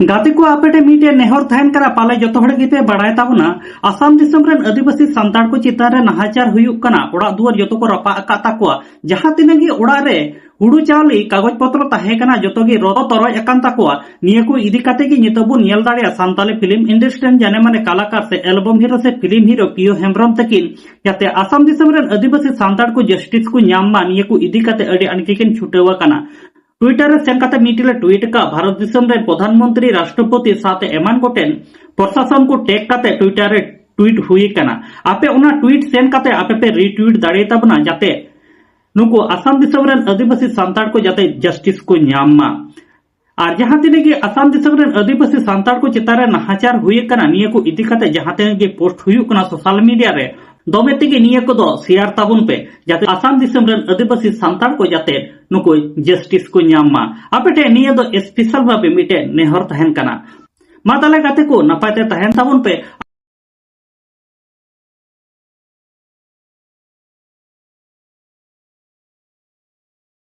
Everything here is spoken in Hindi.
गाते को आपे मीटे नेहर तहन करा पाले जो हड़ गे बड़ाय ताबना आसाम दिसम रेन आदिवासी सांताड़ को चितान रे नाहाचार हुयुक कना ओड़ा दुआर जो को रपा अका ताकुआ जहां तिना गे ओड़ा रे हुड़ू चावली कागज पत्र ताहे कना जो गे रोद तरज अकान ताकुआ निया को इदी काते गे नितबु नेल दाड़िया सानताली फिल्म इंडस्ट्री जाने माने कलाकार से एल्बम हीरो से फिल्म हीरो पियो हेम्ब्रम तकिन जाते आसाम दिसम रेन आदिवासी सांताड़ को जस्टिस को न्याम मा निया को इदी काते अडी अनकिकिन छुटेवा कना ट्विटर सेन काते मीटिले ट्वीट का भारत दिसम रे प्रधानमंत्री राष्ट्रपति साथे एमान गोटेन प्रशासन को टेग काते ट्विटर रे ट्वीट हुई कना आपे उना ट्वीट सेन काते आपे पे रिट्वीट दाड़े ताबना जाते नुको आसाम दिसम रेन आदिवासी सांताड़ को जाते जस्टिस को न्याम मा और जहां तिने गे आसाम दिसम रेन आदिवासी सांताड़ को चितारे नाहाचार हुई कना निया को इदी काते जहां तिने गे पोस्ट हुई कना सोशल मीडिया रे दमे तेगे निया को दो शेयर ताबुन पे जाते आसाम दिसम रेन आदिवासी सांताड़ को जाते नुको जस्टिस को न्याम मा आपे निया दो स्पेशल भाबे मिटे नेहर तहन कना मा ताले गाते को नपायते तहन ताबुन पे।